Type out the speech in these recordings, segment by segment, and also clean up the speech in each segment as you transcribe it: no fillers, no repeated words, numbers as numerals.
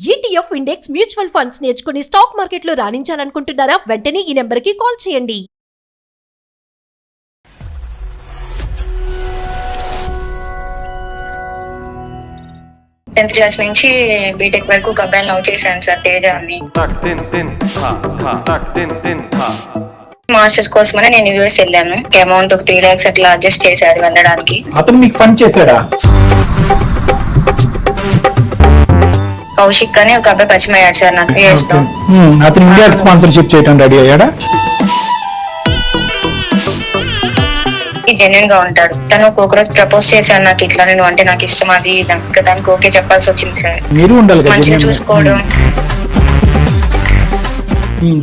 ETF index mutual funds నేర్చుకుని stock మార్కెట్లో రాణించాలనుకుంటున్నారా? వెంటనే ఈ నెంబర్కి కాల్ చేయండి. టెన్త్ క్లాస్ నుంచి బీటెక్ వరకు ఒక అబ్బాయిని లవ్ చేశాను సార్, తేజ అని. మాస్టర్స్ కోసమని నేను యూఎస్ వెళ్ళాను. అమౌంట్ ఒక 3 lakhs అట్లా అడ్జస్ట్ చేశాడు వెళ్ళడానికి. అతను మీకు ఫండ్ చేశాడా? కౌశిక్ అని ఒక అబ్బాయి పరిచయం అయ్యాడు సార్ నాకు యూఎస్ లో. అతను ఇండియాకి స్పాన్సర్షిప్ చేయడం రెడీ అయ్యాడా? జెన్యున్ గా ఉంటాడు. తను ఒక రోజు ప్రపోజ్ చేశాడు నాకు, ఇట్లా నేను అంటే నాకు ఇష్టం అది దానికి ఓకే చెప్పాల్సి వచ్చింది సార్. మీరు ఉండాలి కదా, మంచిగా చూసుకోవడం.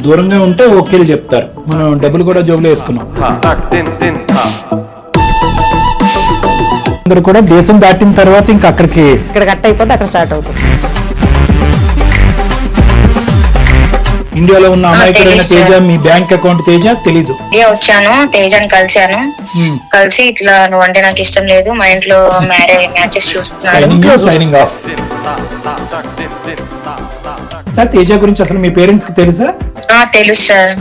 దూరంగా ఉంటే ఓకే చెప్తారు. మనం డబ్బులు కూడా జోబులో వేసుకున్నాం. అందరూ కూడా దేశం దాటిన తర్వాత ఇంకా అక్కడికి ఇక్కడ కట్ అయిపోతే అక్కడ స్టార్ట్ అవుతుంది. ఇండియాలో ఉన్న అమాయకుడైన తేజ మీ బ్యాంక్ అకౌంట్ తేజ తెలీదు. వచ్చాను తేజని కలిశాను. కలిసి ఇట్లా నువ్వు అంటే నాకు ఇష్టం లేదు, మా ఇంట్లో మ్యాచెస్ చూస్తున్నాను. Signing off. సార్ తేజ గురించి అసలు మీ పేరెంట్స్ కి తెలుసా? తెలుసు సార్.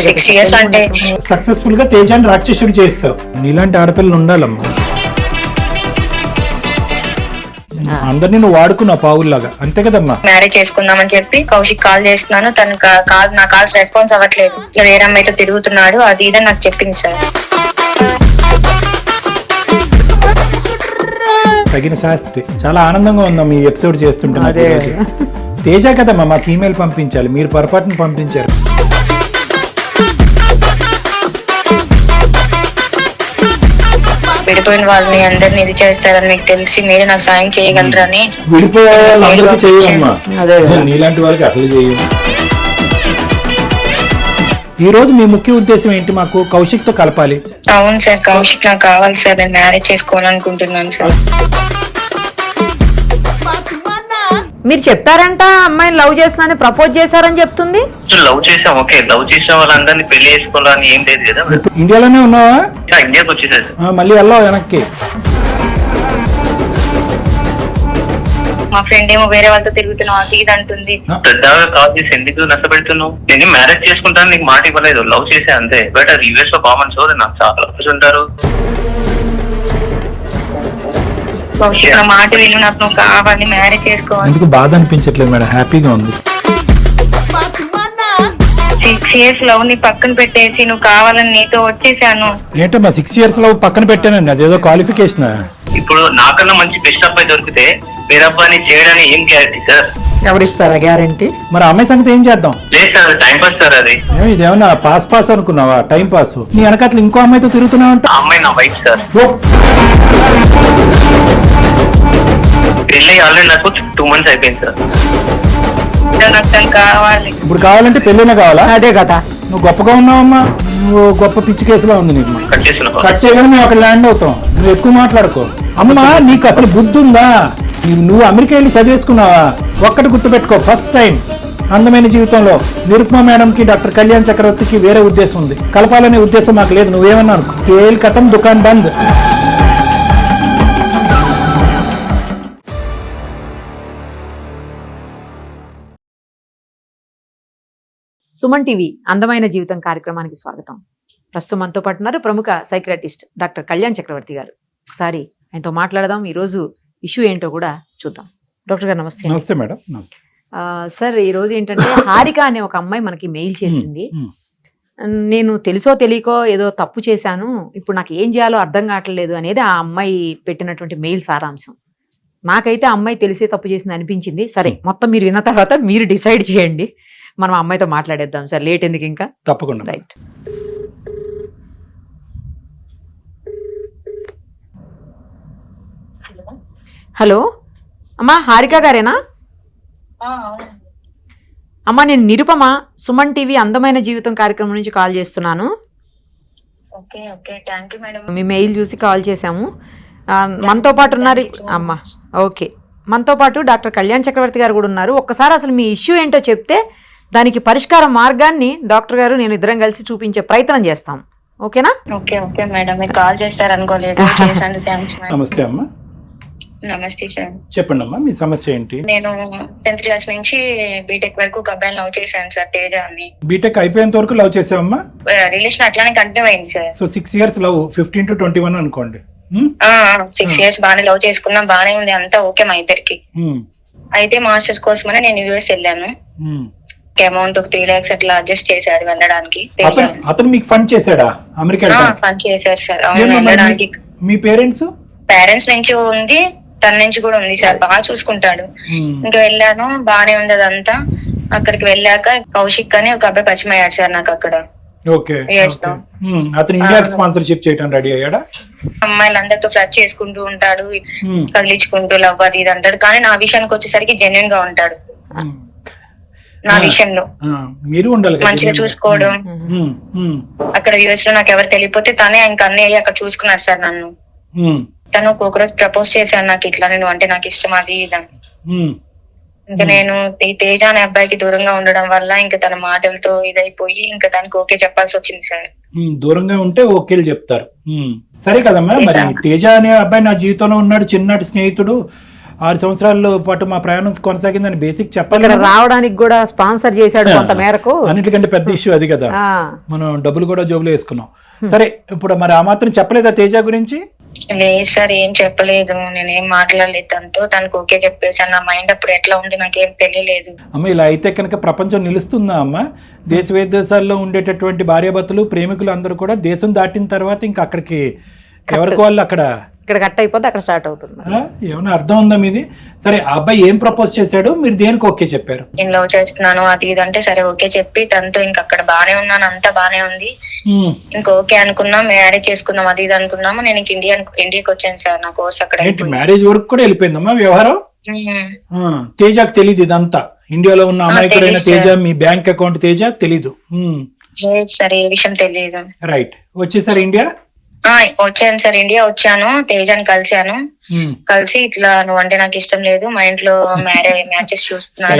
6 years అంటే సక్సెస్ఫుల్ గా తేజాన్ని రాక్షసుడు చేస్తావు. నీలాంటి ఆడపిల్లలు ఉండాలమ్మా. అందరినీ నువ్వు వాడుకున్నావు పావుల్లాగా, అంతే కదమ్మా. మ్యారేజ్ చేసుకుందామని చెప్పి కౌశిక్ కాల్ చేస్తున్నాను, తను నా కాల్స్ రెస్పాన్స్ అవ్వట్లేదు, ఇట్లా వేరే అమ్మాయితో తిరుగుతున్నాడు అది ఇదని నాకు చెప్పింది సార్. తగిన శాస్తి. చాలా ఆనందంగా ఉందా మీ ఎపిసోడ్ చేస్తుంటే. తేజ కదమ్మా మాకు ఈమెయిల్ పంపించాలి, మీరు పొరపాటును పంపించారు. విడిపోయిన వాళ్ళని అందరిని ఇది చేస్తారని మీకు తెలిసి మీరే నాకు సాయం చేయగలరని. విడిపోయే వాళ్ళందరికీ చేయమ్మా, నీలాంటి వాళ్ళకి అసలు చేయము. ఈ రోజు మీ ముఖ్య ఉద్దేశం ఏంటి? మాకు కౌశిక్ తో కలపాలి. అవును సార్, కౌశిక్ నాకు కావాలి సార్, నేను మ్యారేజ్ చేసుకోవాలనుకుంటున్నాను సార్. మీరు చెప్పారంట అమ్మాయిని లవ్ చేస్తున్నానని, ప్రపోజ్ చేశారని చెప్తుంది. లవ్ చేసాం, ఓకే. లవ్ చేసిన వాళ్ళందరినీ పెళ్లి చేసుకోవాలని ఏం లేదు కదా. ఇండియాలోనే ఉన్నావా? ఇండియాకి వచ్చేసారు. మళ్ళీ వెళ్ళావు వెనక్కి? మా ఫ్రెండ్ ఏమో వేరే వాళ్ళతో తిరుగుతున్నావు అది ఇది అంటుంది. పెద్దగా కాల్ చేసి ఎందుకు నష్టపెడుతున్నావు? నేను మ్యారేజ్ చేసుకుంటాను నీకు మాట ఇవ్వలేదు, లవ్ చేసే అంతే. బట్ అది యూఎస్ లో కామన్. సో నాకు చాలా లవర్స్ ఉంటారు. కౌశిక్ నా మాట విను, నాకు నువ్వు కావాలి, మ్యారేజ్ చేసుకోవాలి. ఎందుకు బాధ అనిపించట్లేదు మేడం? హ్యాపీగా ఉంది. 6 years లవ్ ని పక్కన పెట్టేసి నువ్వు కావాలని నీతో వచ్చేసాను. ఏంటమ్మా 6 years లో పక్కన పెట్టానండి, అదేదో క్వాలిఫికేషన్. ఇప్పుడు నాకన్నా మంచి బెస్ట్ అబ్బాయి దొరికితే వేరే అబ్బాయిని చేయడానికి ఏం గ్యారంటీ సార్? ఎవరిస్తారా గ్యారంటీ? మరి అమ్మాయి సంగతి ఏం చేద్దాం? లేదు సార్, టైం పాస్ సార్. అది ఇదేమన్నా పాస్ అనుకున్నావా? Time pass. నీ వెనకట్ల ఇంకో అమ్మాయితో తిరుగుతున్నావు. అమ్మాయి నా వైఫ్ సార్. పెళ్ళి ఆల్రెడీ నాకు 2 months అయిపోయింది సార్. నాకు తను కావాలి. ఇప్పుడు కావాలంటే పెళ్ళైనా కావాలా? అదే కదా. నువ్వు గొప్పగా ఉన్నావమ్మా, నువ్వు గొప్ప పిచ్చి కేసులో ఉంది నీకు. కట్ చేయగానే మేము అక్కడ ల్యాండ్ అవుతాం. నువ్వు ఎక్కువ మాట్లాడుకో. అమ్మా నీకు అసలు బుద్ధి ఉందా? నువ్వు అమెరికా వెళ్ళి చదివేసుకున్నావా? ఒక్కటి గుర్తుపెట్టుకో, ఫస్ట్ టైం అందమైన జీవితంలో నిరుపమ మేడం కి డాక్టర్ కళ్యాణ్ చక్రవర్తికి వేరే ఉద్దేశం ఉంది, కలపాలనే ఉద్దేశం మాకు లేదు. నువ్వేమన్నా అనుకో. తేల్ కథం దుకాన్ బంద్. సుమన్ టీవీ అందమైన జీవితం కార్యక్రమానికి స్వాగతం. ప్రస్తుతం మనతో పాటు ఉన్నారు ప్రముఖ సైకియాట్రిస్ట్ డాక్టర్ కళ్యాణ్ చక్రవర్తి గారు. ఒకసారి ఆయనతో మాట్లాడదాం. ఈరోజు ఇష్యూ ఏంటో కూడా చూద్దాం. డాక్టర్ గారు నమస్తే. నమస్తే మేడం. సార్ ఈ రోజు ఏంటంటే హారిక అనే ఒక అమ్మాయి మనకి మెయిల్ చేసింది. నేను తెలుసో తెలియకో ఏదో తప్పు చేశాను, ఇప్పుడు నాకు ఏం చేయాలో అర్థం కావట్లేదు అనేది ఆ అమ్మాయి పెట్టినటువంటి మెయిల్ సారాంశం. నాకైతే ఆ అమ్మాయి తెలిసే తప్పు చేసింది అనిపించింది. సరే, మొత్తం మీరు విన్న తర్వాత మీరు డిసైడ్ చేయండి. మనం అమ్మాయితో మాట్లాడేద్దాం సార్, లేట్ ఎందుకు ఇంకా. తప్పకుండా. రైట్. హలో అమ్మా, హారిక గారేనా? అమ్మా నేను నిరుపమ, సుమన్ టీవీ అందమైన జీవితం కార్యక్రమం నుంచి కాల్ చేస్తున్నాను. మీ మెయిల్ చూసి కాల్ చేశాము. మనతో పాటు ఉన్నారు అమ్మా. ఓకే, మనతో పాటు డాక్టర్ కళ్యాణ్ చక్రవర్తి గారు కూడా ఉన్నారు. ఒక్కసారి అసలు మీ ఇష్యూ ఏంటో చెప్తే దానికి పరిష్కార మార్గాన్ని డాక్టర్ గారు నేను ఇద్దరం కలిసి చూపించే ప్రయత్నం చేస్తాం. ఓకేనా? ఓకే మేడం, మీరు కాల్ చేస్తారు అనుకోలేదు. నమస్తే అమ్మా. నమస్తే సార్. చెప్పండి అమ్మా, మీ సమస్య ఏంటి? నేను 10th క్లాస్ నుంచి బీటెక్ వరకు ఒక అబ్బాయిని లవ్ చేశాను సార్, తేజ అని. బీటెక్ అయిపోయేంత వరకు లవ్ చేసావమ్మా? రిలేషన్ అట్లానే కంటిన్యూ అయింది sir. So 6 years love, 15 to 21 అనుకోండి. 6 years బాగానే లవ్ చేసుకున్నాం, బాగానే ఉంది, అంతా ఓకే మా ఇద్దరికి. అయితే మాస్టర్స్ కోసమని నేను యూఎస్ వెళ్ళాను. అమౌంట్ 3 lakhs అట్లా అడ్జస్ట్ చేశాడు వెళ్ళడానికి. అతను మీకు ఫండ్ చేశాడా అమెరికా? ఫండ్ చేశారు సార్. అవును, వెళ్ళడానికి. మీ పేరెంట్స్ నుంచి ఉంది, తన నుంచి కూడా ఉంది సార్, బాగా చూసుకుంటాడు. ఇంకా వెళ్ళాను, బాగానే ఉంది అదంతా. అక్కడికి వెళ్ళాక కౌశిక్ అని ఒక అబ్బాయి పరిచయం అయ్యాడు సార్ నాకు అక్కడ. అతను ఇండియాకి స్పాన్సర్షిప్ చేయడం రెడీ అయ్యాడా? అమ్మాయిలందరితో ఫ్లడ్ చేసుకుంటూ ఉంటాడు, కదిలించుకుంటూ లవ్ అది ఇది అంటాడు. కానీ నా విషయానికి వచ్చేసరికి జెన్యున్ గా ఉంటాడు. నా విషయంలో మీరు ఉండాలి, మంచిగా చూసుకోవడం. అక్కడ యూఎస్ లో నాకు ఎవరు తెలియపోతే తనే ఇంకా అన్నయ్య అక్కడ చూసుకున్నారు సార్ నన్ను. తను ఒక్కొక్క రోజు ప్రపోజ్ చేశాను నాకు, ఇట్లా నేను అంటే నాకు ఇష్టం అది ఇదని. ఇంకా నేను ఈ తేజ అనే అబ్బాయికి దూరంగా ఉండడం వల్ల ఇంకా తన మాటలతో ఇదైపోయి ఇంకా దానికి ఓకే చెప్పాల్సి వచ్చింది సార్. దూరంగా ఉంటే ఓకేలు చెప్తారు. సరే కదమ్మా, మరి తేజ అనే అబ్బాయి నా జీవితంలో ఉన్నాడు, చిన్నటి స్నేహితుడు, 6 సంవత్సరాల పాటు మా ప్రయాణం కొనసాగిందని బేసిక్ చెప్పాలి. రావడానికి కూడా స్పాన్సర్ చేశాడు కొంత మేరకు. అన్నిటికంటే పెద్ద ఇష్యూ అది కదా, మనం డబ్బులు కూడా జోబులో వేసుకున్నాం. సరే, ఇప్పుడు మరి ఆ మాత్రం చెప్పలేదా తేజ గురించి? లేదు సార్, ఏం చెప్పలేదు, నేనేం మాట్లాడలేదు తనతో. తనకు ఓకే చెప్పేసాను. నా మైండ్ అప్పుడు ఎట్లా ఉంది నాకేం తెలియలేదు. అమ్మ, ఇలా అయితే కనుక ప్రపంచం నిలుస్తుందా అమ్మ? దేశ విదేశాల్లో ఉండేటటువంటి భార్యాభర్తలు, ప్రేమికులు అందరూ కూడా దేశం దాటిన తర్వాత ఇంకా అక్కడికి ఎవరికి వాళ్ళు అక్కడ కట్ అయిపోతే అక్కడ స్టార్ట్ అవుతుంది. ఏమన్నా అర్థం ఉందా మీది? సరే, ఆ అబ్బాయి ఏం ప్రపోజ్ చేశాడు, మీరు దేనికి ఓకే చెప్పారు? నేను లవ్ చేస్తున్నాను అది ఇది అంటే సరే ఓకే చెప్పి తనతో ఇంకా అక్కడ బానే ఉన్నాను, అంతా బానే ఉంది. ఇంకా ఓకే అనుకున్నాం, మ్యారేజ్ చేసుకుందాం అది ఇది అనుకున్నాము. నేను ఇండియాకి వచ్చాను సార్, నా కోర్స్ అక్కడ. మ్యారేజ్ వరకు కూడా వెళ్ళిపోయిందమ్మా వ్యవహారం? తేజకు తెలియదు ఇదంతా? ఇండియాలో ఉన్న అమాయకుడైన తేజ, మీ బ్యాంక్ అకౌంట్ తేజ తెలీదు? సరే, ఏ విషయం తెలియదు. రైట్, వచ్చేసారు ఇండియా? వచ్చాను సార్, ఇండియా వచ్చాను, తేజాని కలిశాను. కలిసి ఇట్లా నువ్వు అంటే నాకు ఇష్టం లేదు, మా ఇంట్లో మ్యాచెస్ చూస్తున్నారు,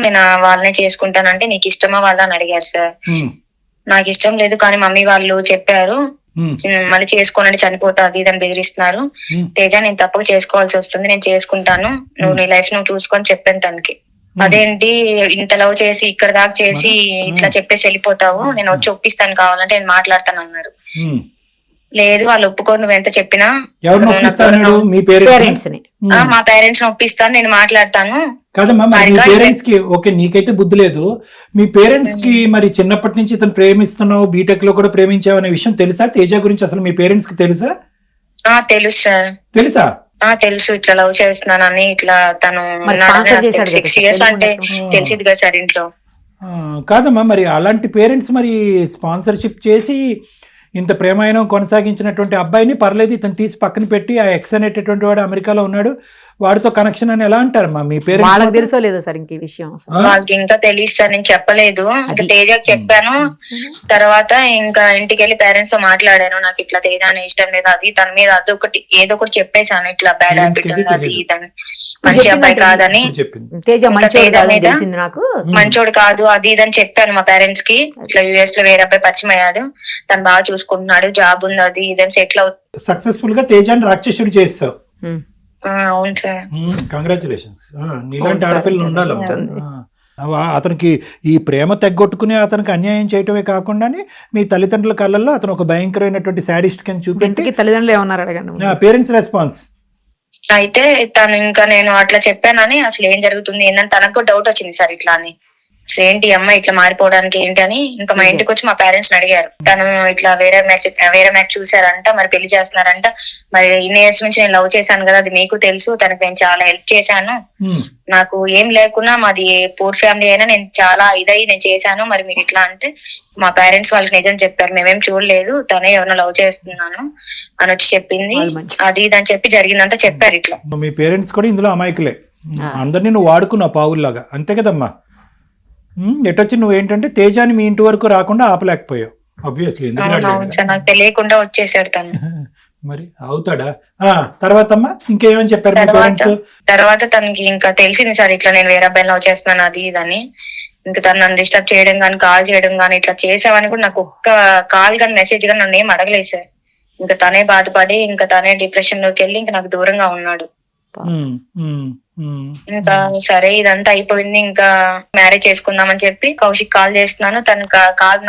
నేను వాళ్ళనే చేసుకుంటానంటే నీకు ఇష్టమా వాళ్ళ అని అడిగారు సార్. నాకు ఇష్టం లేదు కానీ మమ్మీ వాళ్ళు చెప్పారు, మళ్ళీ చేసుకోనండి చనిపోతా అది ఇదని బెదిరిస్తున్నారు. తేజ, నేను తప్పక చేసుకోవాల్సి వస్తుంది, నేను చేసుకుంటాను, నువ్వు నీ లైఫ్ నువ్వు చూసుకొని చెప్పాను తనకి. అదేంటి ఇంత లవ్ చేసి ఇక్కడ దాకా చేసి ఇట్లా చెప్పేసి వెళ్ళిపోతావు, నేను వచ్చి ఒప్పిస్తాను కావాలంటే నేను మాట్లాడతాను అన్నారు. లేదు, వాళ్ళు ఒప్పుకోరు, నువ్వు ఎంత చెప్పినా. మా పేరెంట్స్ ఒప్పిస్తాను, నేను మాట్లాడతాను. కాదమ్మా, మీ పేరెంట్స్ కి ఓకే, నీకైతే బుద్ధి లేదు, మీ పేరెంట్స్ కి మరి చిన్నప్పటి నుంచి ఇతను ప్రేమిస్తున్నావు, బీటెక్ లో కూడా ప్రేమించావు అనే విషయం తెలుసా? తేజ గురించి అసలు మీ పేరెంట్స్ కి తెలుసా? తెలుసు సార్. తెలుసా? తెలుసు, ఇట్లా లవ్ చేస్తున్నానని, ఇట్లా తను 6 years అంటే తెలిసింది కదా సార్ ఇంట్లో. కాదమ్మా, మరి అలాంటి పేరెంట్స్ మరి స్పాన్సర్షిప్ చేసి ఇంత ప్రేమాయణం కొనసాగించినటువంటి అబ్బాయిని పర్లేదు ఇతను తీసి పక్కన పెట్టి ఆ ఎక్స్ అనేటటువంటి వాడు అమెరికాలో ఉన్నాడు, వాడితో కనెక్షన్ అని ఎలా అంటారమ్మా మీ పేరెంట్స్? వాళ్ళకి తెలుసో లేదో సార్ ఇంక విషయం? వాళ్ళకి ఇంకా తెలియదు సార్, నేను చెప్పలేదు. ఇంకా తేజకి చెప్పాను, తర్వాత ఇంకా ఇంటికి వెళ్ళి పేరెంట్స్ తో మాట్లాడాను, నాకు ఇట్లా తేజ అనే ఇష్టం లేదు అది, తన మీద అదొకటి ఏదో ఒకటి చెప్పేసాను, ఇట్లా బ్యాడ్ హ్యాబిట్ ఉంది అది ఇదని, మంచి అబ్బాయి కాదని, తేజ నాకు మంచోడు కాదు అది ఇదని చెప్పాను మా పేరెంట్స్ కి. ఇట్లా యుఎస్ లో వేరే అబ్బాయి పరిచయం అయ్యాడు, తను బాగా చూసుకుంటున్నాడు, జాబ్ ఉంది అది ఇదని, సెటిల్ అవుతుంది. సక్సెస్ఫుల్ గా తేజాన్ని రాక్షసుడు చేస్తావు. అవును సార్, కంగ్రాచులేషన్స్. నీలాంటి ఆడపిల్లలు ఉండాలి. అతనికి ఈ ప్రేమ తెగ్గొట్టుకుని అతనికి అన్యాయం చేయటమే కాకుండా మీ తల్లిదండ్రుల కళ్ళల్లో అతను ఒక భయంకరమైనటువంటి సాడిస్ట్ కింద చూపించి తల్లిదండ్రులు ఏమన్నారు అడగండి. పేరెంట్స్ రెస్పాన్స్ అయితే తను ఇంకా నేను అట్లా చెప్పానని అసలు ఏం జరుగుతుంది ఏంటని తనకు డౌట్ వచ్చింది సార్. ఇట్లా అని అసలు ఏంటి అమ్మాయి ఇట్లా మారిపోవడానికి ఏంటి అని ఇంకా మా ఇంటికి వచ్చి మా పేరెంట్స్ అడిగారు. తను ఇట్లా వేరే మ్యాచ్ చూసారంట, మరి పెళ్లి చేస్తున్నారంట. మరి ఇన్ని ఇయర్స్ నుంచి నేను లవ్ చేశాను కదా, అది మీకు తెలుసు, తనకు నేను చాలా హెల్ప్ చేశాను, నాకు ఏం లేకున్నా మాది పూర్ ఫ్యామిలీ అయినా నేను చాలా నేను చేశాను, మరి మీరు ఇట్లా అంటే మా పేరెంట్స్ వాళ్ళకి నిజం చెప్పారు, మేమేం చూడలేదు, తనే ఎవరినో లవ్ చేస్తున్నాను అని వచ్చి చెప్పింది, అది ఇది అని చెప్పి జరిగిందంతా చెప్పారు. ఇట్లా మీ పేరెంట్స్ కూడా ఇందులో అమాయకులే, అందరినీ నువ్వు వాడుకున్నావు పావుల్లాగా, అంతే కదమ్మా? ఎటొచ్చి నువ్వేంటంటే తేజాని మీ ఇంటి వరకు రాకుండా ఆపలేకపోయావు. ఆబ్వియస్లీ నాకు తెలియకుండా వచ్చేసాడు తను. మరి అవుతాడా? తర్వాత అమ్మా ఇంకేమని చెప్పారు మీ పేరెంట్స్? తర్వాత తనకి ఇంకా తెలిసింది సార్ ఇట్లా నేను వేరే అబ్బాయిని లవ్ చేస్తున్నాను అది ఇదని. ఇంకా తను నన్ను డిస్టర్బ్ చేయడం కానీ, కాల్ చేయడం కానీ, ఇట్లా చేసావని కూడా నాకు ఒక్క కాల్ కానీ మెసేజ్ కానీ నన్ను ఏం అడగలేదు సార్. ఇంకా తనే బాధపడి ఇంకా తనే డిప్రెషన్ లోకి వెళ్ళి ఇంకా నాకు దూరంగా ఉన్నాడు. ఇంకా సరే ఇదంతా అయిపోయింది, ఇంకా మ్యారేజ్ చేసుకుందామని చెప్పి కౌశిక్ కాల్ చేస్తున్నాను, తను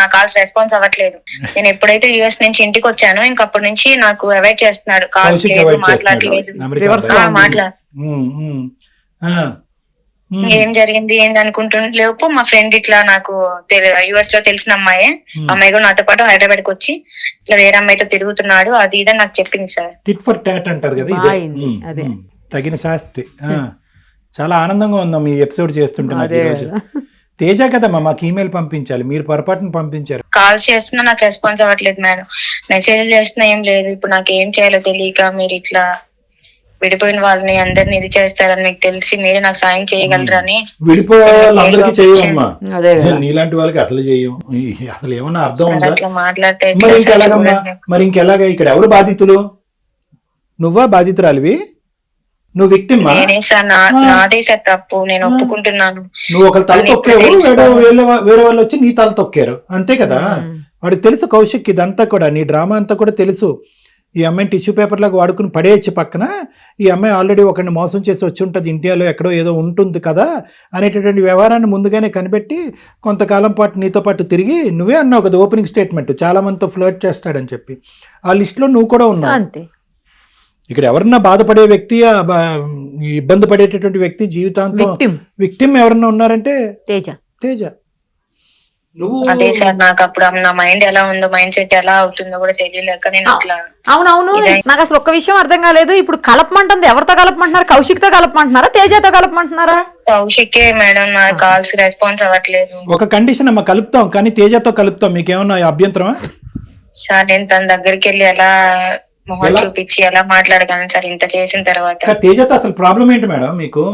నా కాల్స్ రెస్పాన్స్ అవ్వట్లేదు. నేను ఎప్పుడైతే యుఎస్ నుంచి ఇంటికి వచ్చానో ఇంకా అప్పటి నుంచి నాకు అవాయిడ్ చేస్తున్నాడు, కాల్స్ లేదు, మాట్లాడలేదు. ఏం జరిగింది ఏంది అనుకుంటులేపు మా ఫ్రెండ్ ఇట్లా నాకు యుఎస్ లో తెలిసిన అమ్మాయి కూడా నాతో పాటు హైదరాబాద్ కి వచ్చి ఇట్లా వేరే అమ్మాయితో తిరుగుతున్నాడు అది ఇదని నాకు చెప్పింది సార్. టిట్ ఫర్ టాట్ అంటారు కదా, ఇదే తగిన శాస్తి. చాలా ఆనందంగా ఉందాం ఈ ఎపిసోడ్ చేస్తుంటే. తేజ కదమ్మా మాకు ఈమెయిల్ పంపించాలి, మీరు పొరపాటును పంపించారు. కాల్స్ చేస్తున్నా నాకు రెస్పాన్స్ అవ్వట్లేదు మేడం, మెసేజ్ చేస్తున్నా ఏం లేదు. ఇప్పుడు నాకు ఏం చేయాలో తెలియక మీరు ఇట్లా విడిపోయిన వాళ్ళని అందరిని ఇది చేస్తారని మీకు తెలిసి మీరే నాకు సాయం చేయగలరని. విడిపోయే వాళ్ళందరికీ చేయమ్మా, నీలాంటి వాళ్ళకి అసలు చేయం. అసలు ఏమన్నా అర్థం ఉందా? అట్లా మాట్లాడితే మరి ఇంకెలాగా? ఇక్కడ ఎవరు బాధితులు? నువ్వా బాధితురాలివి? నువ్వు విక్టిమ్? నేనే సార్, నాదే సార్ తప్పు, నేను ఒప్పుకుంటున్నాను. నువ్వు ఒకరు తల తొక్కావు, వేరే వాళ్ళు వచ్చి నీ తల తొక్కారు, అంతే కదా. వాడికి తెలుసు కౌశిక్ ఇదంతా కూడా, నీ డ్రామా అంతా కూడా తెలుసు. ఈ అమ్మాయిని టిష్యూ పేపర్ లాగా వాడుకుని పడేయచ్చు పక్కన, ఈ అమ్మాయి ఆల్రెడీ ఒకరిని మోసం చేసి వచ్చి ఉంటుంది, ఇండియాలో ఎక్కడో ఏదో ఉంటుంది కదా అనేటటువంటి వ్యవహారాన్ని ముందుగానే కనిపెట్టి కొంతకాలం పాటు నీతో పాటు తిరిగి, నువ్వే అన్నావు కదా ఓపెనింగ్ స్టేట్మెంట్, చాలా మందితో ఫ్లర్ట్ చేస్తాడని చెప్పి. ఆ లిస్టులో నువ్వు కూడా ఉన్నావు. అంతే. ఇక్కడ ఎవరన్నా బాధపడే వ్యక్తి, ఇబ్బంది పడేటటువంటి వ్యక్తి, జీవితాంతం విక్టిమ్ ఎవరన్నా ఉన్నారంటే తేజ. అదే సార్, నాకు అప్పుడు నా మైండ్ ఎలా ఉందో, మైండ్ సెట్ ఎలా అవుతుందో కూడా తెలియలేక నేను అట్లా. అవునవును, నాకు అసలు ఒక్క విషయం అర్థం కాలేదు. ఇప్పుడు కలపమంటుంది, ఎవరితో కలపమంటున్నారు? కౌశిక్ తో కలపమంటున్నారా, తేజతో కలపమంటున్నారా? కౌశికే మేడం, నా కాల్స్ రెస్పాన్స్ అవ్వట్లేదు. ఒక కండిషన్ అమ్మా, కలుపుతాం కానీ తేజతో కలుపుతాం, మీకేమన్నా అభ్యంతరమా? సార్ నేను తన దగ్గరికి వెళ్ళి ఎలా మొహం చూపించి ఎలా మాట్లాడగలను సార్ ఇంత చేసిన తర్వాత? తేజతో అసలు ప్రాబ్లం ఏంటి మేడం మీకు?